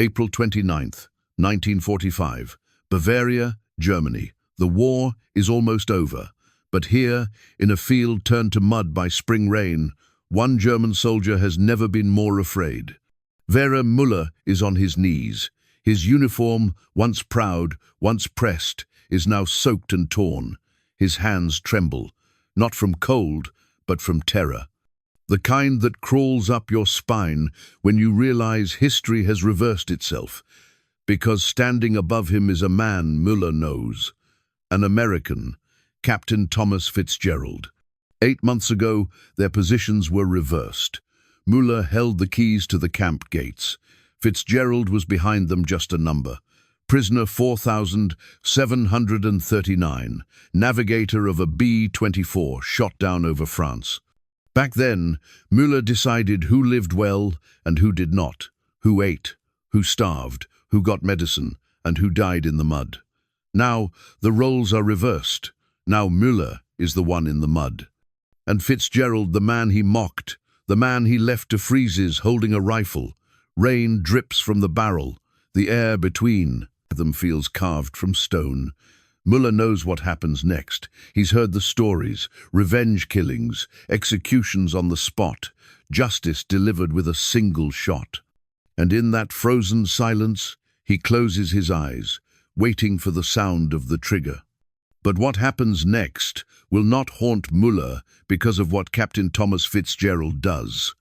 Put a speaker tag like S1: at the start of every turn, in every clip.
S1: April 29th, 1945. Bavaria, Germany. The war is almost over. But here, in a field turned to mud by spring rain, one German soldier has never been more afraid. Werner Müller is on his knees. His uniform, once proud, once pressed, is now soaked and torn. His hands tremble, not from cold, but from terror. The kind that crawls up your spine when you realize history has reversed itself, because standing above him is a man Müller knows, an American, Captain Thomas Fitzgerald. 8 months ago, their positions were reversed. Müller held the keys to the camp gates. Fitzgerald was behind them, just a number. Prisoner 4,739, navigator of a B-24 shot down over France. Back then, Müller decided who lived well and who did not, who ate, who starved, who got medicine, and who died in the mud. Now, the roles are reversed. Now Müller is the one in the mud. And Fitzgerald, the man he mocked, the man he left to freezes holding a rifle. Rain drips from the barrel. The air between them feels carved from stone. Müller knows what happens next. He's heard the stories, revenge killings, executions on the spot, justice delivered with a single shot. And in that frozen silence, he closes his eyes, waiting for the sound of the trigger. But what happens next will not haunt Müller because of what Captain Thomas Fitzgerald does,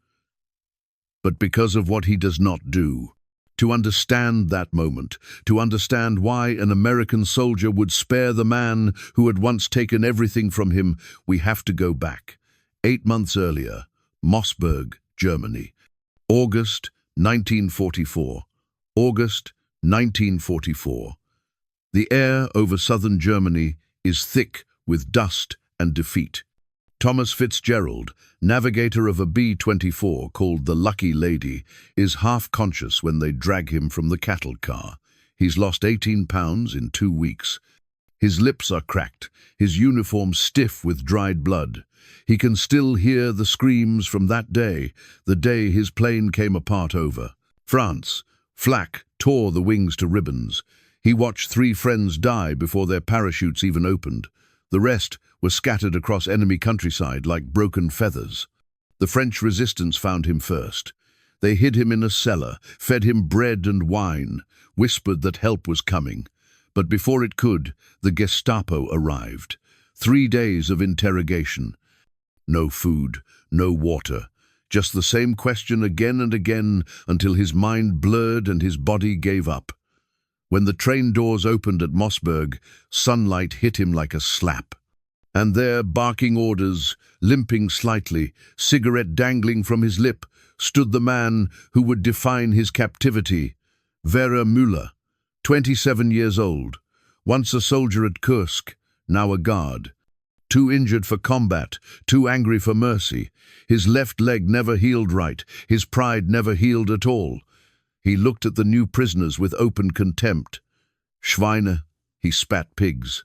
S1: but because of what he does not do. To understand that moment, to understand why an American soldier would spare the man who had once taken everything from him, we have to go back. 8 months earlier, Mossberg, Germany. August 1944. August 1944. The air over southern Germany is thick with dust and defeat. Thomas Fitzgerald, navigator of a B-24 called the Lucky Lady, is half-conscious when they drag him from the cattle car. He's lost 18 pounds in 2 weeks. His lips are cracked, his uniform stiff with dried blood. He can still hear the screams from that day, the day his plane came apart over France. Flak tore the wings to ribbons. He watched 3 friends die before their parachutes even opened. The rest were scattered across enemy countryside like broken feathers. The French resistance found him first. They hid him in a cellar, fed him bread and wine, whispered that help was coming. But before it could, the Gestapo arrived. 3 days of interrogation. No food, no water. Just the same question again and again until his mind blurred and his body gave up. When the train doors opened at Mossberg, sunlight hit him like a slap. And there, barking orders, limping slightly, cigarette dangling from his lip, stood the man who would define his captivity, Werner Müller, 27 years old, once a soldier at Kursk, now a guard. Too injured for combat, too angry for mercy. His left leg never healed right, his pride never healed at all. He looked at the new prisoners with open contempt. Schweine, he spat pigs.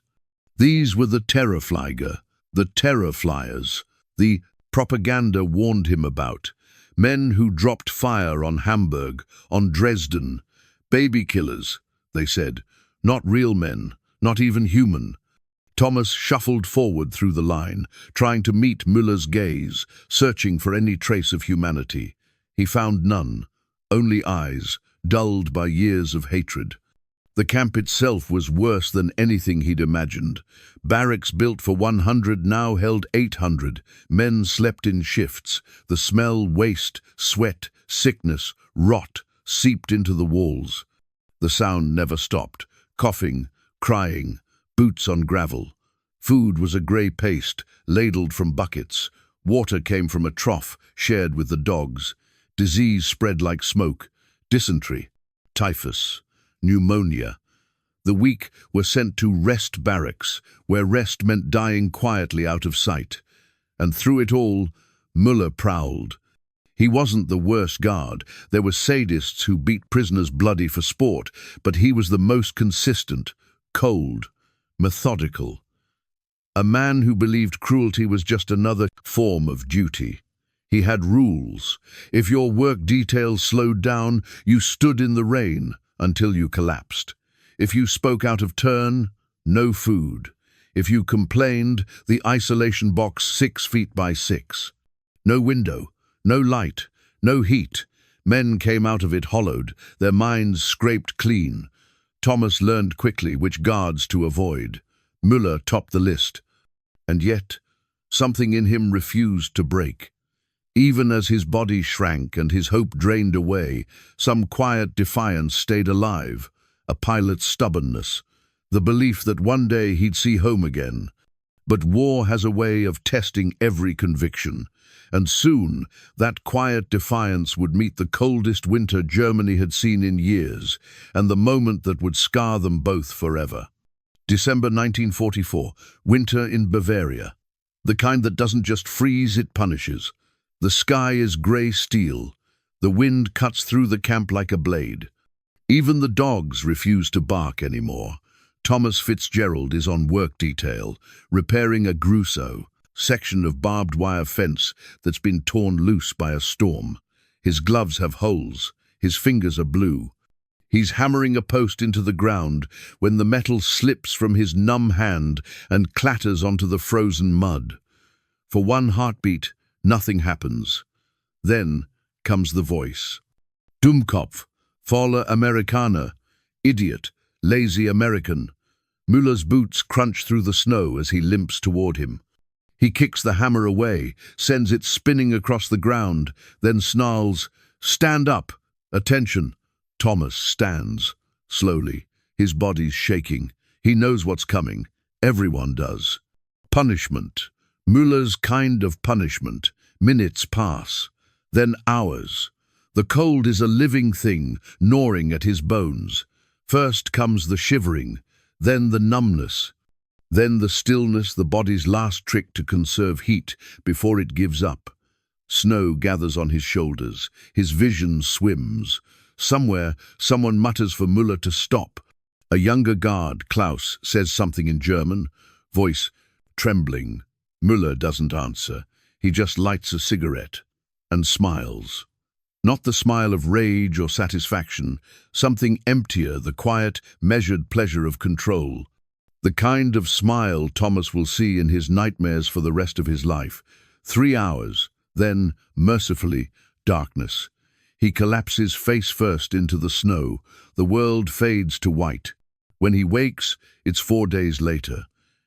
S1: These were the Terrorflieger, the terror flyers, the propaganda warned him about. Men who dropped fire on Hamburg, on Dresden. Baby killers, they said. Not real men, not even human. Thomas shuffled forward through the line, trying to meet Müller's gaze, searching for any trace of humanity. He found none. Only eyes, dulled by years of hatred. The camp itself was worse than anything he'd imagined. Barracks built for 100 now held 800. Men slept in shifts. The smell, waste, sweat, sickness, rot seeped into the walls. The sound never stopped. Coughing, crying, boots on gravel. Food was a grey paste, ladled from buckets. Water came from a trough, shared with the dogs. Disease spread like smoke, dysentery, typhus, pneumonia. The weak were sent to rest barracks, where rest meant dying quietly out of sight. And through it all, Müller prowled. He wasn't the worst guard. There were sadists who beat prisoners bloody for sport, but he was the most consistent, cold, methodical. A man who believed cruelty was just another form of duty. He had rules. If your work details slowed down, you stood in the rain until you collapsed. If you spoke out of turn, no food. If you complained, the isolation box 6 feet by 6. No window, no light, no heat. Men came out of it hollowed, their minds scraped clean. Thomas learned quickly which guards to avoid. Müller topped the list. And yet, something in him refused to break. Even as his body shrank and his hope drained away, some quiet defiance stayed alive, a pilot's stubbornness, the belief that one day he'd see home again. But war has a way of testing every conviction, and soon that quiet defiance would meet the coldest winter Germany had seen in years, and the moment that would scar them both forever. December 1944, winter in Bavaria. The kind that doesn't just freeze, it punishes. The sky is grey steel. The wind cuts through the camp like a blade. Even the dogs refuse to bark anymore. Thomas Fitzgerald is on work detail, repairing a Grusso, section of barbed wire fence that's been torn loose by a storm. His gloves have holes. His fingers are blue. He's hammering a post into the ground when the metal slips from his numb hand and clatters onto the frozen mud. For one heartbeat, nothing happens. Then comes the voice. Dummkopf, Faule Amerikaner, idiot, lazy American. Müller's boots crunch through the snow as he limps toward him. He kicks the hammer away, sends it spinning across the ground, then snarls, "Stand up! Attention!" Thomas stands, slowly, his body's shaking. He knows what's coming. Everyone does. Punishment. Müller's kind of punishment. Minutes pass, then hours. The cold is a living thing, gnawing at his bones. First comes the shivering, then the numbness, then the stillness, the body's last trick to conserve heat before it gives up. Snow gathers on his shoulders, his vision swims. Somewhere, someone mutters for Müller to stop. A younger guard, Klaus, says something in German, voice trembling. Müller doesn't answer. He just lights a cigarette and smiles. Not the smile of rage or satisfaction, something emptier, the quiet, measured pleasure of control. The kind of smile Thomas will see in his nightmares for the rest of his life. 3 hours, then, mercifully, darkness. He collapses face first into the snow. The world fades to white. When he wakes, it's 4 days later.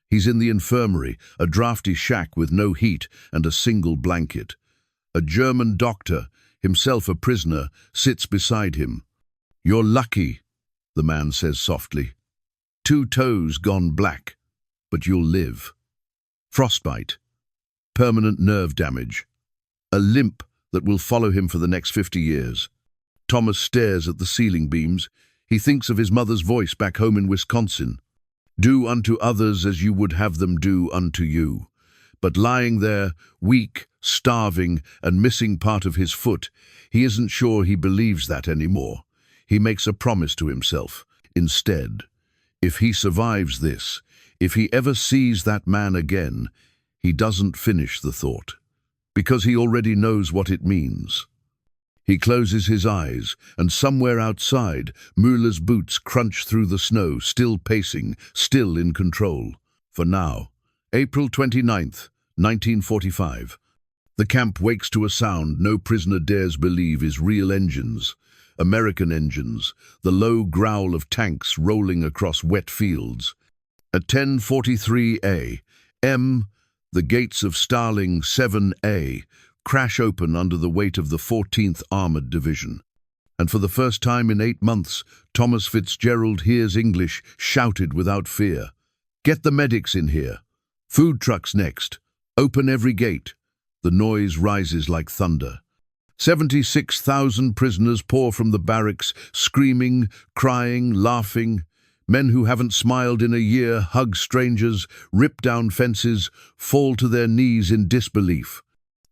S1: He's in the infirmary, a drafty shack with no heat and a single blanket. A German doctor, himself a prisoner, sits beside him. "You're lucky," the man says softly. 2 toes gone black, but you'll live. Frostbite, permanent nerve damage, a limp that will follow him for the next 50 years. Thomas stares at the ceiling beams. He thinks of his mother's voice back home in Wisconsin. "Do unto others as you would have them do unto you." But lying there, weak, starving, and missing part of his foot, he isn't sure he believes that anymore. He makes a promise to himself. Instead, if he survives this, if he ever sees that man again, he doesn't finish the thought, because he already knows what it means. He closes his eyes, and somewhere outside, Müller's boots crunch through the snow, still pacing, still in control. For now. April 29th, 1945. The camp wakes to a sound no prisoner dares believe is real engines. American engines, the low growl of tanks rolling across wet fields. At 10:43 a.m., the gates of Starling 7A crash open under the weight of the 14th Armored Division. And for the first time in 8 months, Thomas Fitzgerald hears English shouted without fear. "Get the medics in here. Food trucks next. Open every gate." The noise rises like thunder. 76,000 prisoners pour from the barracks, screaming, crying, laughing. Men who haven't smiled in a year hug strangers, rip down fences, fall to their knees in disbelief.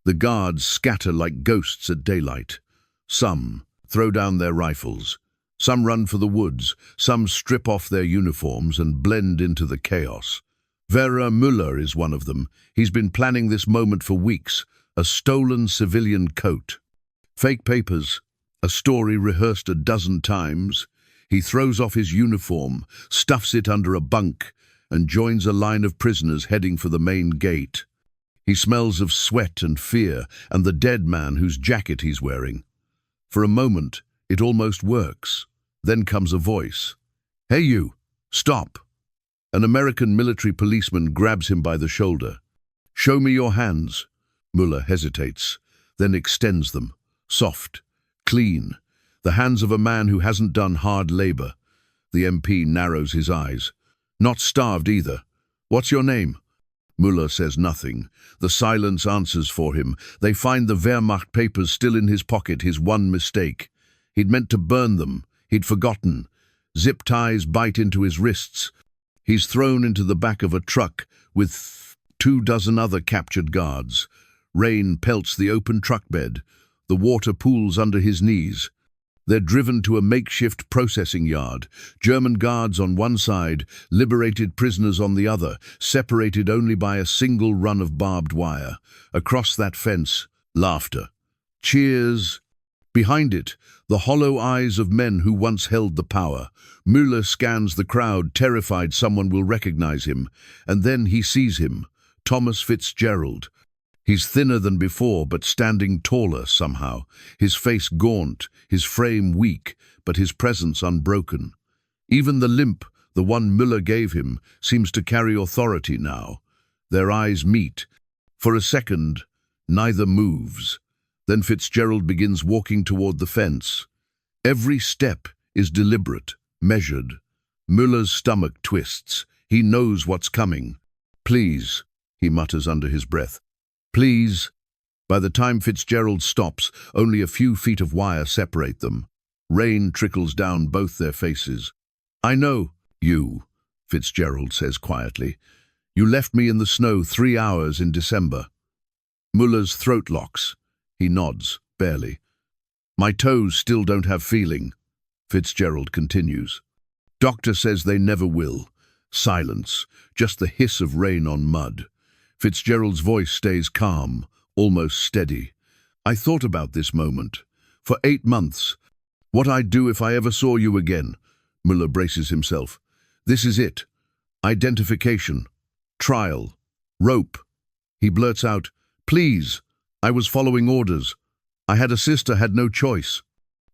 S1: The guards scatter like ghosts at daylight. Some throw down their rifles. Some run for the woods. Some strip off their uniforms and blend into the chaos. Werner Müller is one of them. He's been planning this moment for weeks. a stolen civilian coat. Fake papers, a story rehearsed a dozen times. He throws off his uniform, stuffs it under a bunk, and joins a line of prisoners heading for the main gate. He smells of sweat and fear and the dead man whose jacket he's wearing. For a moment, it almost works. Then comes a voice. "Hey you, stop." An American military policeman grabs him by the shoulder. "Show me your hands." Müller hesitates, then extends them. Soft, clean, the hands of a man who hasn't done hard labor. The MP narrows his eyes. "Not starved either. What's your name?" Müller says nothing. The silence answers for him. They find the Wehrmacht papers still in his pocket, his one mistake. He'd meant to burn them. He'd forgotten. Zip ties bite into his wrists. He's thrown into the back of a truck with 24 other captured guards. Rain pelts the open truck bed. The water pools under his knees. They're driven to a makeshift processing yard. German guards on one side, liberated prisoners on the other, separated only by a single run of barbed wire. Across that fence, laughter. Cheers. Behind it, the hollow eyes of men who once held the power. Müller scans the crowd, terrified someone will recognize him. And then he sees him, Thomas Fitzgerald. He's thinner than before, but standing taller somehow. His face gaunt, his frame weak, but his presence unbroken. Even the limp, the one Müller gave him, seems to carry authority now. Their eyes meet. For a second, neither moves. Then Fitzgerald begins walking toward the fence. Every step is deliberate, measured. Müller's stomach twists. He knows what's coming. "Please," he mutters under his breath. "Please." By the time Fitzgerald stops, only a few feet of wire separate them. Rain trickles down both their faces. "I know you," Fitzgerald says quietly. "You left me in the snow 3 hours in December." Müller's throat locks. He nods, barely. "My toes still don't have feeling," Fitzgerald continues. "Doctor says they never will." Silence, just the hiss of rain on mud. Fitzgerald's voice stays calm, almost steady. "I thought about this moment. For 8 months. What I'd do if I ever saw you again." Müller braces himself. "This is it. Identification. Trial. Rope." He blurts out, "Please. I was following orders. I had a sister, had no choice."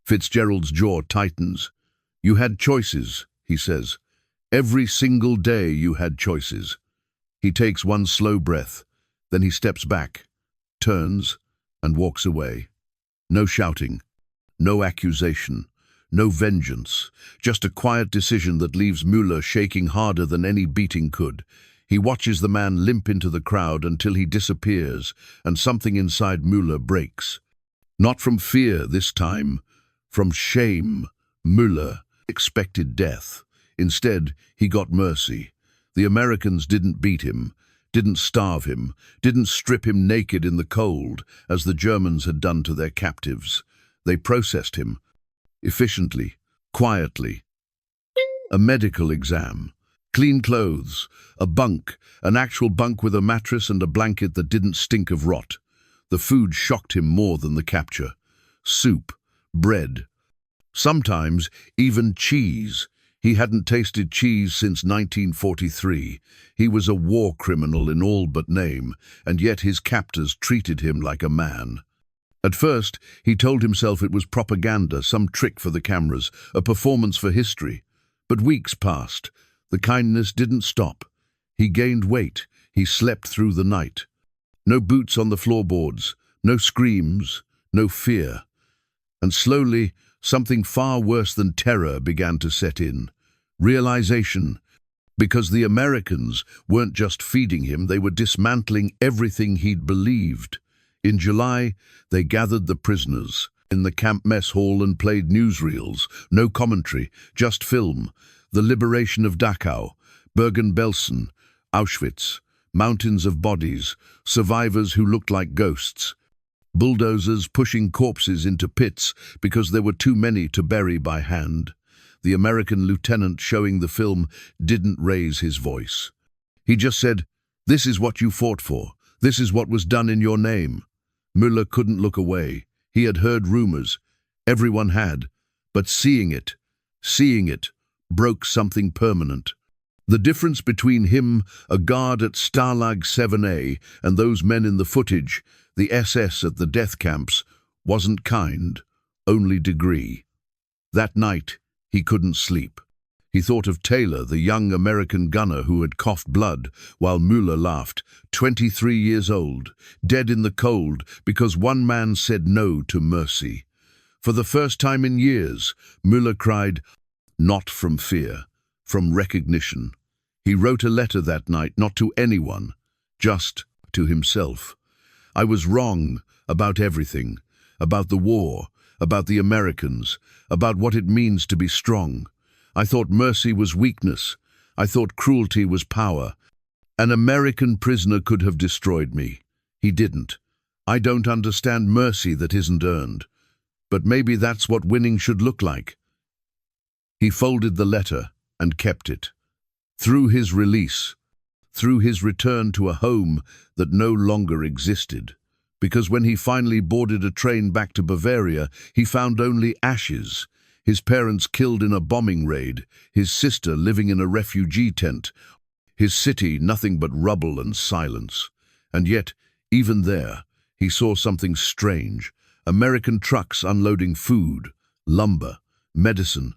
S1: Fitzgerald's jaw tightens. "You had choices," he says. "Every single day you had choices." He takes one slow breath, then he steps back, turns, and walks away. No shouting, no accusation, no vengeance, just a quiet decision that leaves Müller shaking harder than any beating could. He watches the man limp into the crowd until he disappears, and something inside Müller breaks. Not from fear this time, from shame. Müller expected death. Instead, he got mercy. The Americans didn't beat him, didn't starve him, didn't strip him naked in the cold, as the Germans had done to their captives. They processed him, efficiently, quietly. A medical exam. Clean clothes, a bunk, an actual bunk with a mattress and a blanket that didn't stink of rot. The food shocked him more than the capture. Soup, bread, sometimes even cheese. He hadn't tasted cheese since 1943. He was a war criminal in all but name, and yet his captors treated him like a man. At first, he told himself it was propaganda, some trick for the cameras, a performance for history. But weeks passed. The kindness didn't stop. He gained weight. He slept through the night. No boots on the floorboards, no screams, no fear. And slowly, something far worse than terror began to set in. Realization. Because the Americans weren't just feeding him, they were dismantling everything he'd believed. In July, they gathered the prisoners in the camp mess hall and played newsreels. No commentary, just film. The liberation of Dachau, Bergen-Belsen, Auschwitz, mountains of bodies, survivors who looked like ghosts. Bulldozers pushing corpses into pits because there were too many to bury by hand. The American lieutenant showing the film didn't raise his voice. He just said, "This is what you fought for. This is what was done in your name." Müller couldn't look away. He had heard rumors. Everyone had. But seeing it, broke something permanent. The difference between him, a guard at Stalag 7A, and those men in the footage, the SS at the death camps, wasn't kind, only degree. That night, he couldn't sleep. He thought of Taylor, the young American gunner who had coughed blood, while Müller laughed, 23 years old, dead in the cold because one man said no to mercy. For the first time in years, Müller cried, not from fear, from recognition. He wrote a letter that night, not to anyone, just to himself. I was wrong about everything, about the war, about the Americans, about what it means to be strong. I thought mercy was weakness. I thought cruelty was power. An American prisoner could have destroyed me. He didn't. I don't understand mercy that isn't earned. But maybe that's what winning should look like. He folded the letter and kept it. Through his release, through his return to a home that no longer existed. Because when he finally boarded a train back to Bavaria, he found only ashes. His parents killed in a bombing raid, his sister living in a refugee tent, his city nothing but rubble and silence. And yet, even there, he saw something strange. American trucks unloading food, lumber, medicine.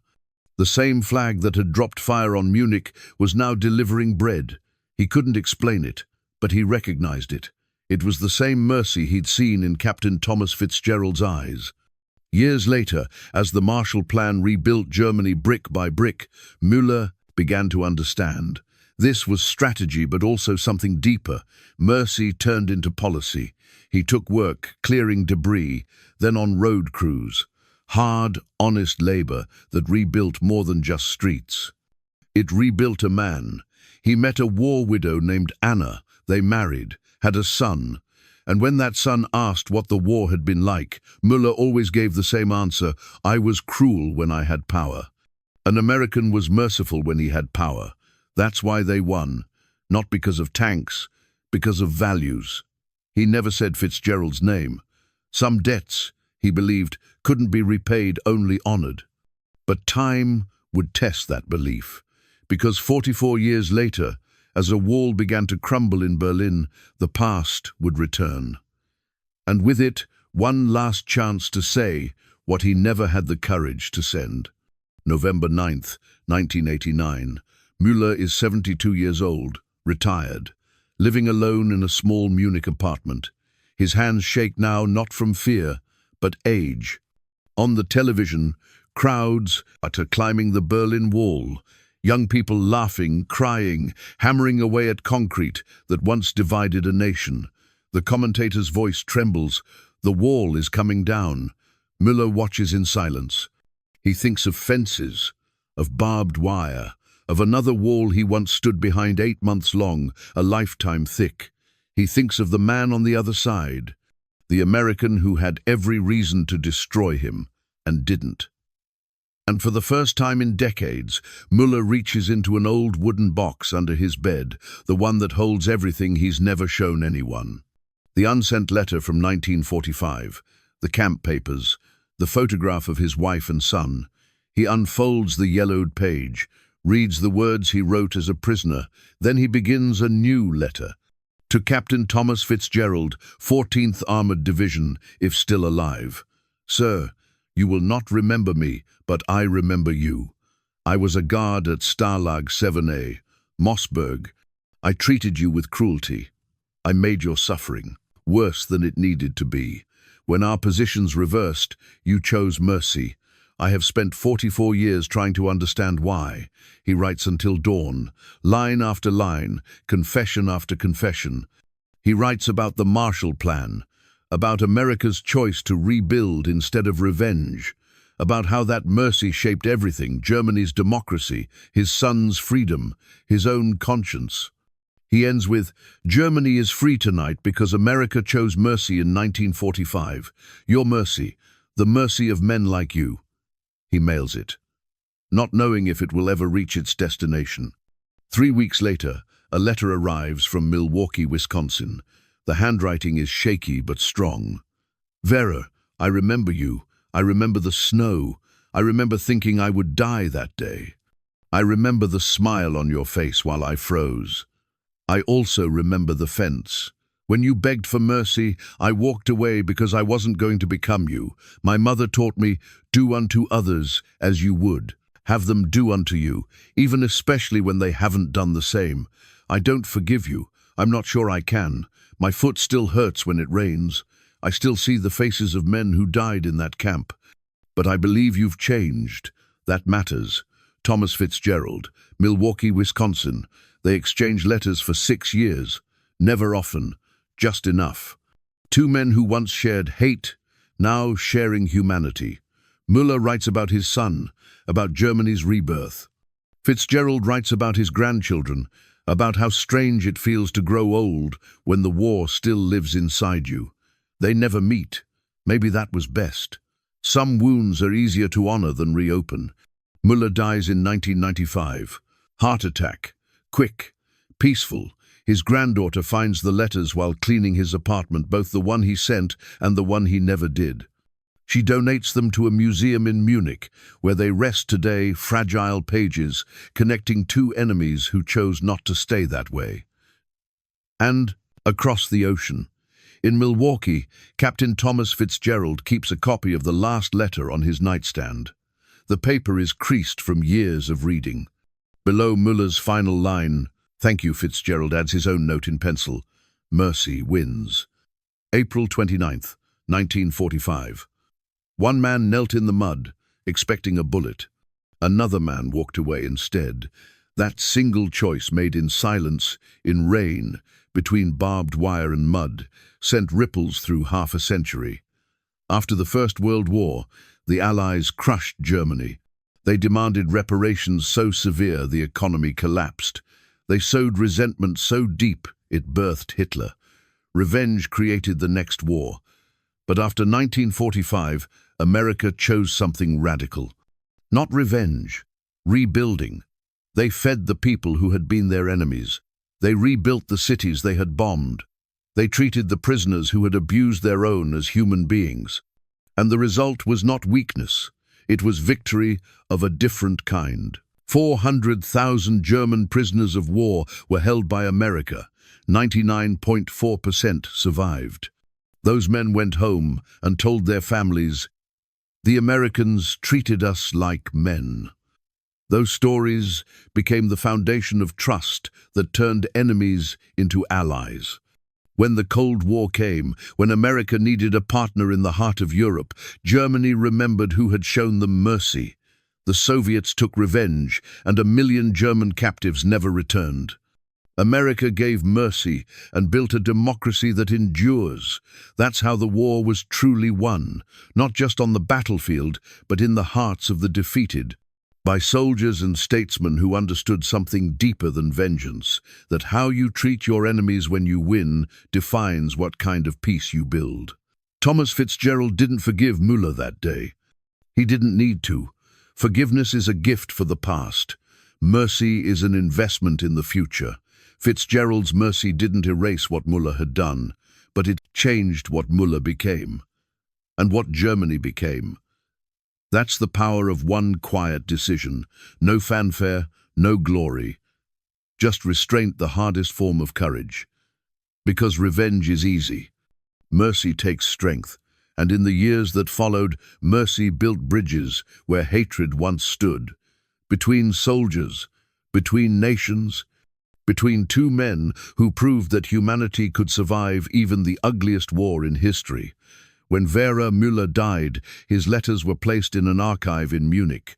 S1: The same flag that had dropped fire on Munich was now delivering bread. He couldn't explain it, but he recognized it. It was the same mercy he'd seen in Captain Thomas Fitzgerald's eyes. Years later, as the Marshall Plan rebuilt Germany brick by brick, Müller began to understand. This was strategy, but also something deeper. Mercy turned into policy. He took work, clearing debris, then on road crews. Hard, honest labor that rebuilt more than just streets. It rebuilt a man. He met a war widow named Anna. They married, had a son. And when that son asked what the war had been like, Müller always gave the same answer: I was cruel when I had power. An American was merciful when he had power. That's why they won. Not because of tanks, because of values. He never said Fitzgerald's name. Some debts, he believed, couldn't be repaid, only honored. But time would test that belief. Because 44 years later, as a wall began to crumble in Berlin, the past would return. And with it, one last chance to say what he never had the courage to send. November 9th, 1989. Müller is 72 years old, retired, living alone in a small Munich apartment. His hands shake now not from fear, but age. On the television, crowds are climbing the Berlin Wall. Young people laughing, crying, hammering away at concrete that once divided a nation. The commentator's voice trembles. The wall is coming down. Müller watches in silence. He thinks of fences, of barbed wire, of another wall he once stood behind 8 months long, a lifetime thick. He thinks of the man on the other side, the American who had every reason to destroy him and didn't. And for the first time in decades, Müller reaches into an old wooden box under his bed, the one that holds everything he's never shown anyone. The unsent letter from 1945, the camp papers, the photograph of his wife and son. He unfolds the yellowed page, reads the words he wrote as a prisoner, then he begins a new letter. To Captain Thomas Fitzgerald, 14th Armored Division, if still alive. Sir, you will not remember me, but I remember you. I was a guard at Stalag 7A, Mossberg. I treated you with cruelty. I made your suffering worse than it needed to be. When our positions reversed, you chose mercy. I have spent 44 years trying to understand why. He writes until dawn, line after line, confession after confession. He writes about the Marshall Plan, about America's choice to rebuild instead of revenge, about how that mercy shaped everything: Germany's democracy, his son's freedom, his own conscience. He ends with, Germany is free tonight because America chose mercy in 1945. Your mercy, the mercy of men like you. He mails it, not knowing if it will ever reach its destination. 3 weeks later, a letter arrives from Milwaukee, Wisconsin. The handwriting is shaky but strong. Vera, I remember you. I remember the snow. I remember thinking I would die that day. I remember the smile on your face while I froze. I also remember the fence. When you begged for mercy, I walked away because I wasn't going to become you. My mother taught me, do unto others as you would. Have them do unto you, even especially when they haven't done the same. I don't forgive you. I'm not sure I can. My foot still hurts when it rains. I still see the faces of men who died in that camp. But I believe you've changed. That matters. Thomas Fitzgerald, Milwaukee, Wisconsin. They exchanged letters for 6 years. Never often. Just enough. Two men who once shared hate, now sharing humanity. Müller writes about his son, about Germany's rebirth. Fitzgerald writes about his grandchildren, about how strange it feels to grow old when the war still lives inside you. They never meet. Maybe that was best. Some wounds are easier to honor than reopen. Müller dies in 1995. Heart attack. Quick. Peaceful. His granddaughter finds the letters while cleaning his apartment, both the one he sent and the one he never did. She donates them to a museum in Munich, where they rest today, fragile pages, connecting two enemies who chose not to stay that way. And across the ocean. In Milwaukee, Captain Thomas Fitzgerald keeps a copy of the last letter on his nightstand. The paper is creased from years of reading. Below Müller's final line, "Thank you," Fitzgerald adds his own note in pencil. Mercy wins. April 29th, 1945. One man knelt in the mud, expecting a bullet. Another man walked away instead. That single choice made in silence, in rain, between barbed wire and mud, sent ripples through half a century. After the First World War, the Allies crushed Germany. They demanded reparations so severe the economy collapsed. They sowed resentment so deep it birthed Hitler. Revenge created the next war. But after 1945, America chose something radical. Not revenge, rebuilding. They fed the people who had been their enemies. They rebuilt the cities they had bombed. They treated the prisoners who had abused their own as human beings. And the result was not weakness. It was victory of a different kind. 400,000 German prisoners of war were held by America. 99.4% survived. Those men went home and told their families, "The Americans treated us like men." Those stories became the foundation of trust that turned enemies into allies. When the Cold War came, when America needed a partner in the heart of Europe, Germany remembered who had shown them mercy. The Soviets took revenge, and 1 million German captives never returned. America gave mercy and built a democracy that endures. That's how the war was truly won, not just on the battlefield, but in the hearts of the defeated, by soldiers and statesmen who understood something deeper than vengeance, that how you treat your enemies when you win defines what kind of peace you build. Thomas Fitzgerald didn't forgive Müller that day. He didn't need to. Forgiveness is a gift for the past. Mercy is an investment in the future. Fitzgerald's mercy didn't erase what Müller had done, but it changed what Müller became, and what Germany became. That's the power of one quiet decision. No fanfare, no glory. Just restraint, the hardest form of courage. Because revenge is easy. Mercy takes strength, and in the years that followed, mercy built bridges where hatred once stood. Between soldiers, between nations, between two men who proved that humanity could survive even the ugliest war in history. When Vera Müller died, his letters were placed in an archive in Munich.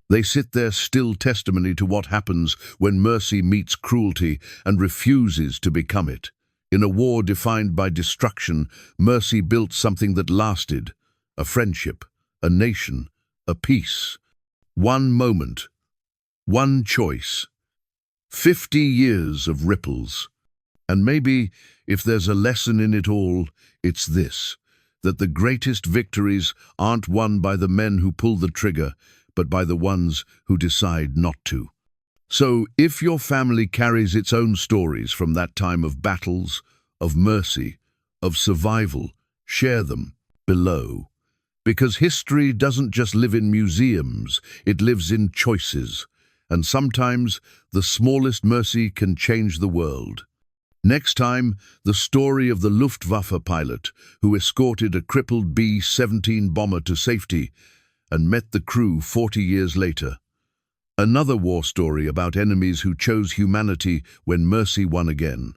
S1: They sit there, still testimony to what happens when mercy meets cruelty and refuses to become it. In a war defined by destruction, mercy built something that lasted: a friendship, a nation, a peace. One moment, one choice. 50 years of ripples. And maybe, if there's a lesson in it all, it's this: that the greatest victories aren't won by the men who pull the trigger, but by the ones who decide not to. So, if your family carries its own stories from that time of battles, of mercy, of survival, share them below. Because history doesn't just live in museums, it lives in choices. And sometimes the smallest mercy can change the world. Next time, the story of the Luftwaffe pilot who escorted a crippled B-17 bomber to safety and met the crew 40 years later. Another war story about enemies who chose humanity when mercy won again.